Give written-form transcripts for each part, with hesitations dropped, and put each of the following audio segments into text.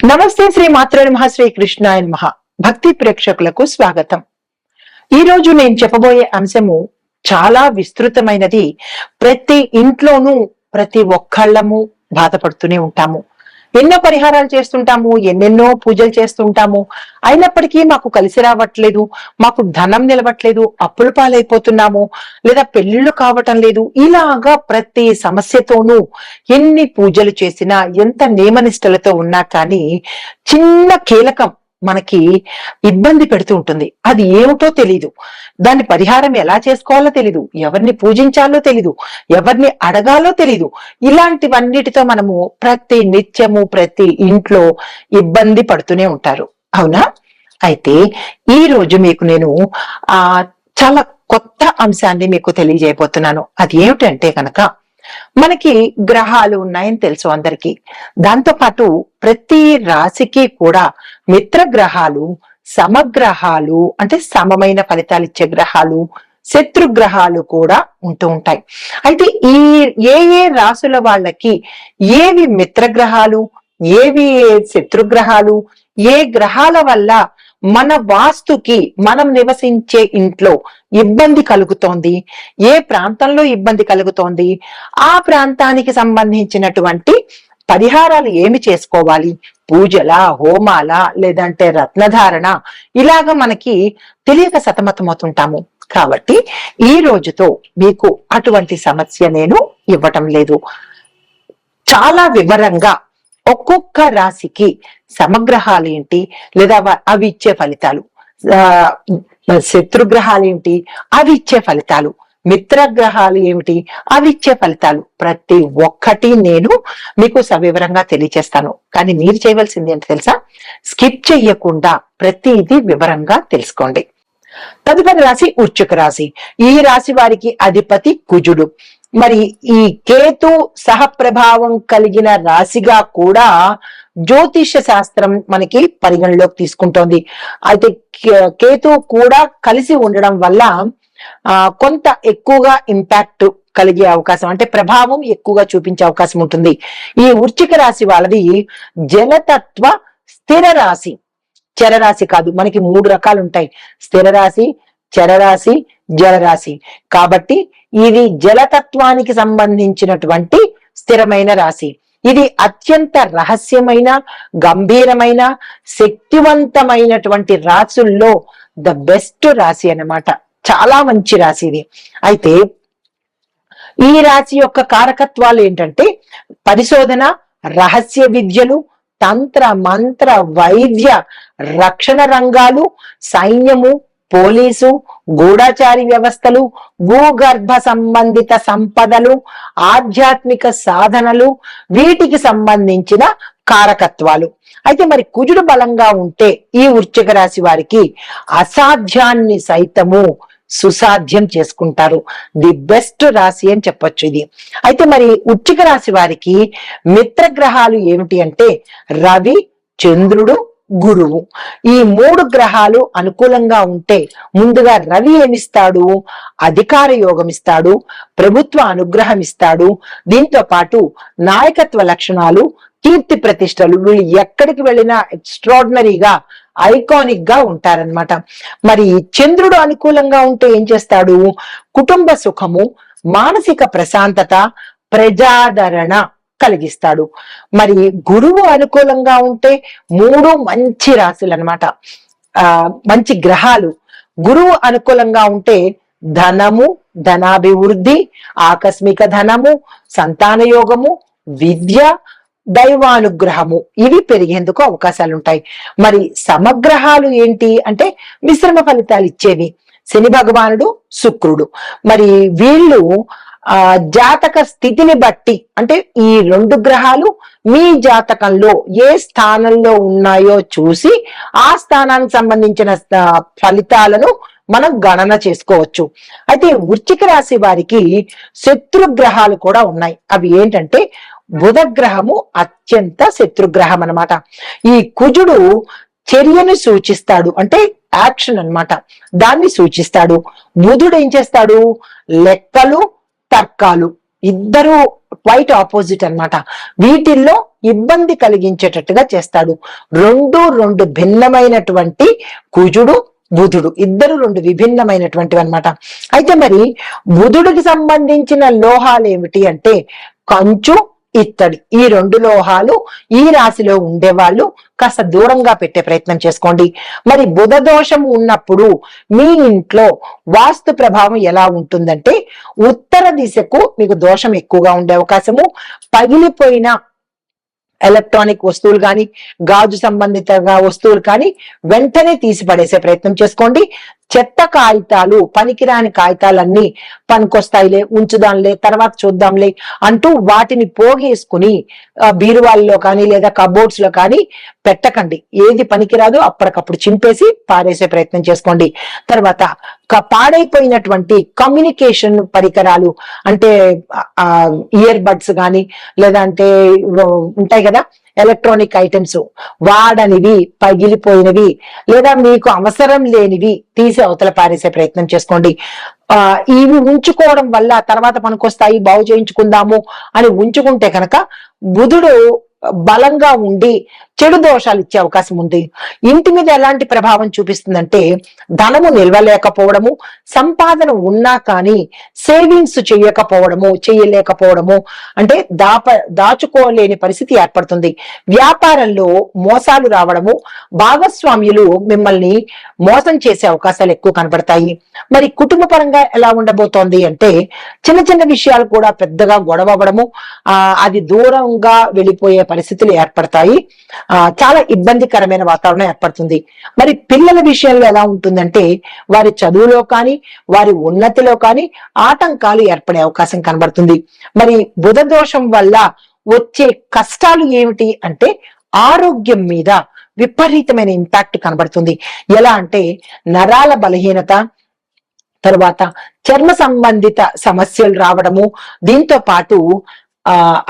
నమస్తే. శ్రీ మాత్రే నమః. శ్రీ కృష్ణాయ నమః. భక్తి ప్రేక్షకులకు స్వాగతం. ఈ రోజు నేను చెప్పబోయే అంశము చాలా విస్తృతమైనది. ప్రతి ఇంట్లోనూ ప్రతి ఒక్కళ్ళము బాధపడుతూనే ఉంటాము. ఎన్నో పరిహారాలు చేస్తుంటాము, ఎన్నెన్నో పూజలు చేస్తుంటాము. అయినప్పటికీ మాకు కలిసి రావట్లేదు, మాకు ధనం నిలవట్లేదు, అప్పుల పాలైపోతున్నాము, లేదా పెళ్లిళ్ళు కావటం లేదు. ఇలాగా ప్రతి సమస్యతోనూ ఎన్ని పూజలు చేసినా, ఎంత నియమనిష్టలతో ఉన్నా కానీ చిన్న కీలకం మనకి ఇబ్బంది పెడుతూ ఉంటుంది. అది ఏమిటో తెలీదు, దాని పరిహారం ఎలా చేసుకోవాలో తెలీదు, ఎవరిని పూజించాలో తెలీదు, ఎవరిని అడగాలో తెలీదు. ఇలాంటివన్నిటితో మనము ప్రతి నిత్యము ప్రతి ఇంట్లో ఇబ్బంది పడుతూనే ఉంటారు, అవునా? అయితే ఈ రోజు మీకు నేను చాలా కొత్త అంశాన్ని మీకు తెలియజేయబోతున్నాను. అది ఏమిటంటే కనుక, మనకి గ్రహాలు ఉన్నాయని తెలుసు అందరికీ. దాంతో పాటు ప్రతి రాశికి కూడా మిత్ర గ్రహాలు, సమగ్రహాలు అంటే సమమైన ఫలితాలు ఇచ్చే గ్రహాలు, శత్రుగ్రహాలు కూడా ఉంటూ ఉంటాయి. అయితే ఏ ఏ రాసుల వాళ్ళకి ఏవి మిత్రగ్రహాలు, ఏవి శత్రుగ్రహాలు, ఏ గ్రహాల వల్ల మన వాస్తుకి, మనం నివసించే ఇంట్లో ఇబ్బంది కలుగుతోంది, ఏ ప్రాంతంలో ఇబ్బంది కలుగుతోంది, ఆ ప్రాంతానికి సంబంధించినటువంటి పరిహారాలు ఏమి చేసుకోవాలి, పూజల, హోమాల, లేదంటే రత్నధారణ, ఇలాగ మనకి తెలియక సతమతమవుతుంటాము. కాబట్టి ఈ రోజుతో మీకు అటువంటి సమస్య నేను ఇవ్వటం లేదు. చాలా వివరంగా ఒక్కొక్క రాశికి సమగ్రహాలు ఏంటి, లేదా అవి ఇచ్చే ఫలితాలు, శత్రుగ్రహాలు ఏంటి, అవి ఇచ్చే ఫలితాలు, మిత్రగ్రహాలు ఏమిటి, అవి ఇచ్చే ఫలితాలు, ప్రతి ఒక్కటి నేను మీకు సవివరంగా తెలియచేస్తాను. కానీ మీరు చేయవలసింది ఏంటి తెలుసా? స్కిప్ చెయ్యకుండా ప్రతిదీ వివరంగా తెలుసుకోండి. తదుపరి రాశి వృశ్చిక రాశి. ఈ రాశి వారికి అధిపతి కుజుడు. మరి ఈ కేతు సహప్రభావం కలిగిన రాశిగా కూడా జ్యోతిష శాస్త్రం మనకి పరిగణలోకి తీసుకుంటోంది. అయితే కేతు కూడా కలిసి ఉండడం వల్ల కొంత ఎక్కువగా ఇంపాక్ట్ కలిగే అవకాశం, అంటే ప్రభావం ఎక్కువగా చూపించే అవకాశం ఉంటుంది. ఈ వృశ్చిక రాశి వాళ్ళది జలతత్వ స్థిర రాశి, చరరాశి కాదు. మనకి 3 రకాలు ఉంటాయి: స్థిర రాశి, చరరాశి, జలరాశి. కాబట్టి ఇది జలతత్వానికి సంబంధించినటువంటి స్థిరమైన రాశి. ఇది అత్యంత రహస్యమైన, గంభీరమైన, శక్తివంతమైనటువంటి రాశుల్లో ద బెస్ట్ రాశి అన్నమాట. చాలా మంచి రాశి ఇది. అయితే ఈ రాశి యొక్క కారకత్వాలు ఏంటంటే పరిశోధన, రహస్య విద్యలు, తంత్ర మంత్ర వైద్య రక్షణ రంగాలు, సైన్యము, పోలీసు, గూఢచారి వ్యవస్థలు, భూగర్భ సంబంధిత సంపదలు, ఆధ్యాత్మిక సాధనలు, వీటికి సంబంధించిన కారకత్వాలు. అయితే మరి కుజుడు బలంగా ఉంటే ఈ వృశ్చిక రాశి వారికి అసాధ్యాన్ని సైతము సుసాధ్యం చేసుకుంటారు. ది బెస్ట్ రాశి అని చెప్పొచ్చు ఇది. అయితే మరి వృశ్చిక రాశి వారికి మిత్రగ్రహాలు ఏమిటి అంటే రవి, చంద్రుడు, గురువు. ఈ 3 గ్రహాలు అనుకూలంగా ఉంటే ముందుగా రవి ఏమిస్తాడు? అధికార యోగం ఇస్తాడు, ప్రభుత్వ అనుగ్రహం ఇస్తాడు. దీంతో పాటు నాయకత్వ లక్షణాలు, కీర్తి ప్రతిష్టలు, వీళ్ళు ఎక్కడికి వెళ్ళినా ఎక్స్ట్రాడినరీగా, ఐకానిక్ గా ఉంటారనమాట. మరి చంద్రుడు అనుకూలంగా ఉంటే ఏం చేస్తాడు? కుటుంబ సుఖము, మానసిక ప్రశాంతత, ప్రజాదరణ కలిగిస్తాడు. మరి గురువు అనుకూలంగా ఉంటే 3 మంచి రాశులు అనమాట, మంచి గ్రహాలు. గురువు అనుకూలంగా ఉంటే ధనము, ధనాభివృద్ధి, ఆకస్మిక ధనము, సంతాన యోగము, విద్య, దైవానుగ్రహము, ఇవి పెరిగేందుకు అవకాశాలు ఉంటాయి. మరి సమగ్రహాలు ఏంటి అంటే మిశ్రమ ఫలితాలు ఇచ్చేవి శని భగవానుడు, శుక్రుడు. మరి వీళ్ళు జాతక స్థితిని బట్టి, అంటే ఈ 2 గ్రహాలు మీ జాతకంలో ఏ స్థానంలో ఉన్నాయో చూసి ఆ స్థానానికి సంబంధించిన ఫలితాలను మనం గణన చేసుకోవచ్చు. అయితే వృశ్చిక రాశి వారికి శత్రుగ్రహాలు కూడా ఉన్నాయి. అవి ఏంటంటే బుధ గ్రహము అత్యంత శత్రుగ్రహం అన్నమాట. ఈ కుజుడు చర్యను సూచిస్తాడు, అంటే యాక్షన్ అన్నమాట, దాన్ని సూచిస్తాడు. బుధుడు ఏం చేస్తాడు? లెక్కలు, తర్కాలు, ఇద్దరు క్వైట్ ఆపోజిట్ అన్నమాట. వీటిల్లో ఇబ్బంది కలిగించేటట్టుగా చేస్తాడు. రెండు భిన్నమైనటువంటి కుజుడు బుధుడు ఇద్దరు రెండు విభిన్నమైనటువంటివి అన్నమాట. అయితే మరి బుధుడికి సంబంధించిన లోహాలు ఏమిటి అంటే కంచు, ఇత్తడి. ఈ రెండు లోహాలు ఈ రాశిలో ఉండేవాళ్ళు కాస్త దూరంగా పెట్టే ప్రయత్నం చేసుకోండి. మరి బుధ దోషం ఉన్నప్పుడు మీ ఇంట్లో వాస్తు ప్రభావం ఎలా ఉంటుందంటే ఉత్తర దిశకు మీకు దోషం ఎక్కువగా ఉండే అవకాశము, పగిలిపోయిన ఎలక్ట్రానిక్ వస్తువులు కానీ గాజు సంబంధిత వస్తువులు కానీ వెంటనే తీసి పడేసే ప్రయత్నం చేసుకోండి. చెత్త కాగితాలు, పనికిరాని కాగితాలన్నీ పనికొస్తాయిలే, ఉంచుదాంలే, తర్వాత చూద్దాంలే అంటూ వాటిని పోగేసుకుని బీరువాల్లో కానీ లేదా కబోర్డ్స్ లో కానీ పెట్టకండి. ఏది పనికిరాదు అప్పటికప్పుడు చింపేసి పారేసే ప్రయత్నం చేసుకోండి. తర్వాత పాడైపోయినటువంటి కమ్యూనికేషన్ పరికరాలు అంటే ఇయర్ బడ్స్ కానీ లేదంటే ఉంటాయి కదా ఎలక్ట్రానిక్ ఐటమ్స్, వాడనివి, పగిలిపోయినవి లేదా మీకు అవసరం లేనివి తీసి అవతల పారేసే ప్రయత్నం చేసుకోండి. ఇవి ఉంచుకోవడం వల్ల తర్వాత పనికొస్తాయి, బాగు చేయించుకుందాము అని ఉంచుకుంటే కనుక బుధుడు బలంగా ఉండి చెడు దోషాలు ఇచ్చే అవకాశం ఉంది. ఇంటి మీద ఎలాంటి ప్రభావం చూపిస్తుందంటే ధనము నిల్వలేకపోవడము, సంపాదన ఉన్నా కానీ సేవింగ్స్ చేయలేకపోవడము, అంటే దాచుకోలేని పరిస్థితి ఏర్పడుతుంది. వ్యాపారంలో మోసాలు రావడము, భాగస్వామ్యులు మిమ్మల్ని మోసం చేసే అవకాశాలు ఎక్కువ కనబడతాయి. మరి కుటుంబ పరంగా ఎలా ఉండబోతోంది అంటే చిన్న చిన్న విషయాలు కూడా పెద్దగా గొడవ అవ్వడము, అది దూరంగా వెళ్ళిపోయే పరిస్థితులు ఏర్పడతాయి. చాలా ఇబ్బందికరమైన వాతావరణం ఏర్పడుతుంది. మరి పిల్లల విషయంలో ఎలా ఉంటుందంటే వారి చదువులో కానీ వారి ఉన్నతిలో కానీ ఆటంకాలు ఏర్పడే అవకాశం కనబడుతుంది. మరి బుధ దోషం వల్ల వచ్చే కష్టాలు ఏమిటి అంటే ఆరోగ్యం మీద విపరీతమైన ఇంపాక్ట్ కనబడుతుంది. ఎలా అంటే నరాల బలహీనత, తర్వాత చర్మ సంబంధిత సమస్యలు రావడము, దీంతో పాటు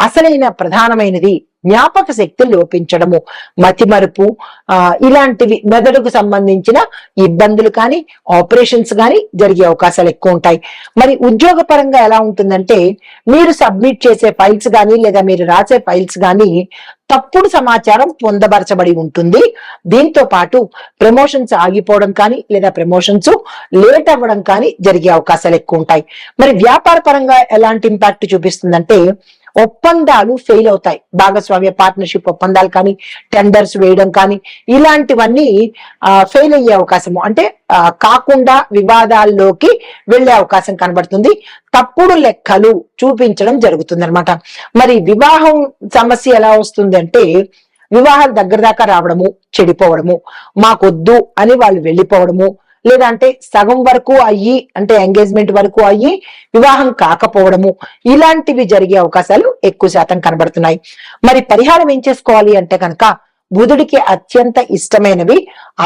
అసలైన ప్రధానమైనది జ్ఞాపక శక్తి లోపించడము, మతిమరుపు, ఇలాంటివి మెదడుకు సంబంధించిన ఇబ్బందులు కానీ ఆపరేషన్స్ కానీ జరిగే అవకాశాలు ఎక్కువ ఉంటాయి. మరి ఉద్యోగ పరంగా ఎలా ఉంటుందంటే మీరు సబ్మిట్ చేసే ఫైల్స్ కానీ లేదా మీరు రాసే ఫైల్స్ కానీ తప్పుడు సమాచారం పొందపరచబడి ఉంటుంది. దీంతో పాటు ప్రమోషన్స్ ఆగిపోవడం కానీ లేదా ప్రమోషన్స్ లేట్ అవ్వడం కానీ జరిగే అవకాశాలు ఎక్కువ ఉంటాయి. మరి వ్యాపార పరంగా ఎలాంటి ఇంపాక్ట్ చూపిస్తుందంటే ఒప్పందాలు ఫెయిల్ అవుతాయి. భాగస్వామ్య పార్ట్నర్షిప్ ఒప్పందాలు కానీ టెండర్స్ వేయడం కానీ ఇలాంటివన్నీ ఫెయిల్ అయ్యే అవకాశము, అంటే కాకుండా వివాదాల్లోకి వెళ్లే అవకాశం కనబడుతుంది. తప్పుడు లెక్కలు చూపించడం జరుగుతుంది అనమాట. మరి వివాహం సమస్య ఎలా వస్తుంది అంటే వివాహాలు దగ్గర దాకా రావడము, చెడిపోవడము, మాకొద్దు అని వాళ్ళు వెళ్ళిపోవడము, లేదంటే సగం వరకు అయ్యి అంటే ఎంగేజ్మెంట్ వరకు అయ్యి వివాహం కాకపోవడము, ఇలాంటివి జరిగే అవకాశాలు ఎక్కువ శాతం కనబడుతున్నాయి. మరి పరిహారం ఏం చేసుకోవాలి అంటే కనుక బుధుడికి అత్యంత ఇష్టమైనవి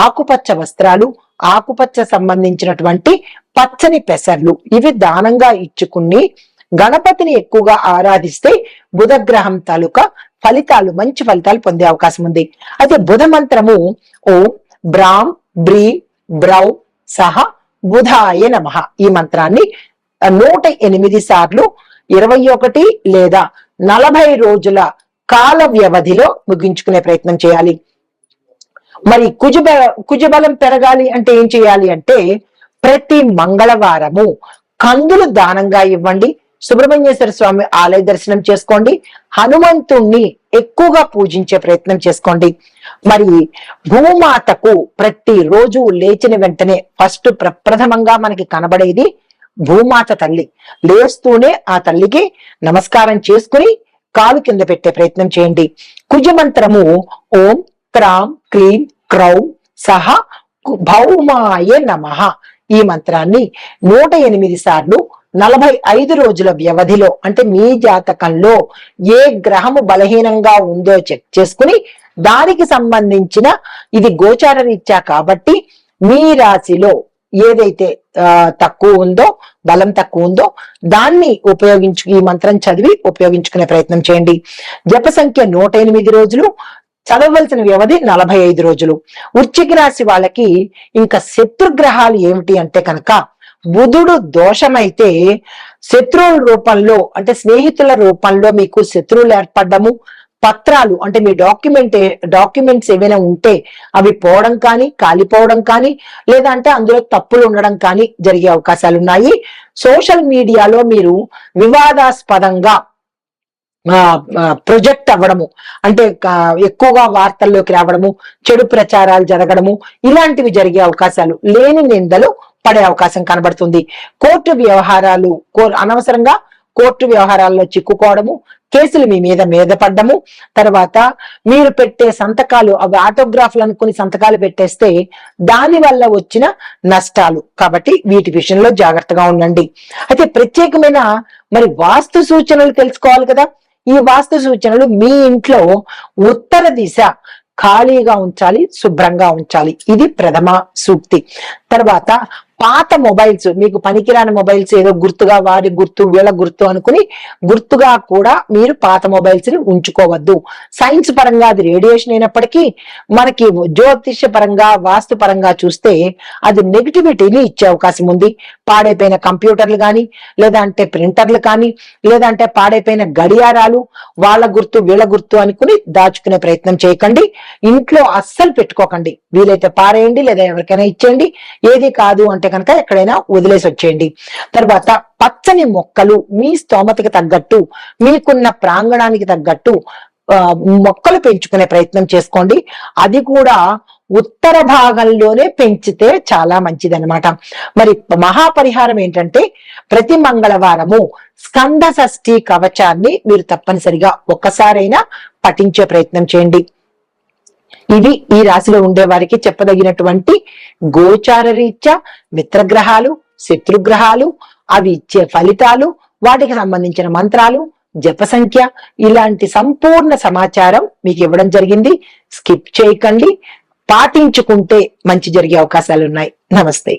ఆకుపచ్చ వస్త్రాలు, ఆకుపచ్చ సంబంధించినటువంటి పచ్చని పెసర్లు, ఇవి దానంగా ఇచ్చుకుని గణపతిని ఎక్కువగా ఆరాధిస్తే బుధ గ్రహం తాలూకా ఫలితాలు, మంచి ఫలితాలు పొందే అవకాశం ఉంది. అయితే బుధ మంత్రము ఓం బ్రాం బ్రీ బ్రౌ సహ బుధాయ నమః. ఈ మంత్రాన్ని 108 సార్లు 21 లేదా 40 రోజుల కాల వ్యవధిలో ముగించుకునే ప్రయత్నం చేయాలి. మరి కుజబలం పెరగాలి అంటే ఏం చేయాలి అంటే ప్రతి మంగళవారము కందులు దానంగా ఇవ్వండి, సుబ్రహ్మణ్యేశ్వర స్వామి ఆలయ దర్శనం చేసుకోండి, హనుమంతుణ్ణి ఎక్కువగా పూజించే ప్రయత్నం చేసుకోండి. మరి భూమాతకు ప్రతి రోజు లేచిన వెంటనే ఫస్ట్ ప్రప్రథమంగా మనకి కనబడేది భూమాత తల్లి. లేస్తూనే ఆ తల్లికి నమస్కారం చేసుకుని కాలు కింద పెట్టే ప్రయత్నం చేయండి. కుజ మంత్రము ఓం క్రాం క్లీం క్రౌం సహ భౌమాయ నమః. ఈ మంత్రాన్ని 108 సార్లు 45 రోజుల వ్యవధిలో, అంటే మీ జాతకంలో ఏ గ్రహము బలహీనంగా ఉందో చెక్ చేసుకుని దానికి సంబంధించిన, ఇది గోచార రీత్యా కాబట్టి మీ రాశిలో ఏదైతే తక్కువ ఉందో, బలం తక్కువ ఉందో దాన్ని ఈ మంత్రం చదివి ఉపయోగించుకునే ప్రయత్నం చేయండి. జప సంఖ్య 108 రోజులు, చదవవలసిన వ్యవధి 45 రోజులు. వృశ్చిక రాశి వాళ్ళకి ఇంకా శత్రుగ్రహాలు ఏమిటి అంటే కనుక బుధుడు దోషమైతే శత్రువుల రూపంలో అంటే స్నేహితుల రూపంలో మీకు శత్రువులు ఏర్పడము, పత్రాలు అంటే మీ డాక్యుమెంట్స్ ఏవైనా ఉంటే అవి పోవడం కానీ, కాలిపోవడం కానీ, లేదా అంటే అందులో తప్పులు ఉండడం కానీ జరిగే అవకాశాలు ఉన్నాయి. సోషల్ మీడియాలో మీరు వివాదాస్పదంగా ప్రొజెక్ట్ అవ్వడము అంటే ఎక్కువగా వార్తల్లోకి రావడము, చెడు ప్రచారాలు జరగడము, ఇలాంటివి జరిగే అవకాశాలు, లేని నిందలు పడే అవకాశం కనబడుతుంది. కోర్టు వ్యవహారాలు అనవసరంగా కోర్టు వ్యవహారాల్లో చిక్కుకోవడము, కేసులు మీ మీద పడ్డము, తర్వాత మీరు పెట్టే సంతకాలు అవి ఆటోగ్రాఫ్లు అనుకుని సంతకాలు పెట్టేస్తే దాని వల్ల వచ్చిన నష్టాలు. కాబట్టి వీటి విషయంలో జాగ్రత్తగా ఉండండి. అయితే ప్రత్యేకమైన మరి వాస్తు సూచనలు తెలుసుకోవాలి కదా. ఈ వాస్తు సూచనలు మీ ఇంట్లో ఉత్తర దిశ ఖాళీగా ఉంచాలి, శుభ్రంగా ఉంచాలి. ఇది ప్రథమ సూక్తి. తర్వాత పాత మొబైల్స్, మీకు పనికిరాని మొబైల్స్ ఏదో గుర్తుగా వారి గుర్తు వీళ్ళ గుర్తు అనుకుని గుర్తుగా కూడా మీరు పాత మొబైల్స్ ని ఉంచుకోవద్దు. సైన్స్ పరంగా అది రేడియేషన్ అయినప్పటికీ మనకి జ్యోతిష పరంగా వాస్తు పరంగా చూస్తే అది నెగిటివిటీని ఇచ్చే అవకాశం ఉంది. పాడైపోయిన కంప్యూటర్లు కానీ, లేదా అంటే ప్రింటర్లు కానీ, లేదా అంటే పాడైపోయిన గడియారాలు వాళ్ళ గుర్తు వీళ్ళ గుర్తు అనుకుని దాచుకునే ప్రయత్నం చేయకండి. ఇంట్లో అస్సలు పెట్టుకోకండి. వీలైతే పారేయండి, లేదా ఎవరికైనా ఇచ్చేయండి. ఏది కాదు అంటే కనుక ఎక్కడైనా వదిలేసి వచ్చేయండి. తర్వాత పచ్చని మొక్కలు మీ స్తోమతకి తగ్గట్టు, మీకున్న ప్రాంగణానికి తగ్గట్టు మొక్కలు పెంచుకునే ప్రయత్నం చేసుకోండి. అది కూడా ఉత్తర భాగంలోనే పెంచితే చాలా మంచిది అనమాట. మరి మహాపరిహారం ఏంటంటే ప్రతి మంగళవారము స్కంద షష్ఠి కవచాన్ని మీరు తప్పనిసరిగా ఒక్కసారైనా పఠించే ప్రయత్నం చేయండి. ఇవి ఈ రాశిలో ఉండే వారికి చెప్పదగినటువంటి గోచార రీత్యా మిత్రగ్రహాలు, శత్రుగ్రహాలు, అవి ఇచ్చే ఫలితాలు, వాటికి సంబంధించిన మంత్రాలు, జప సంఖ్య, ఇలాంటి సంపూర్ణ సమాచారం మీకు ఇవ్వడం జరిగింది. స్కిప్ చేయకండి. పాటించుకుంటే మంచి జరిగే అవకాశాలు ఉన్నాయి. నమస్తే.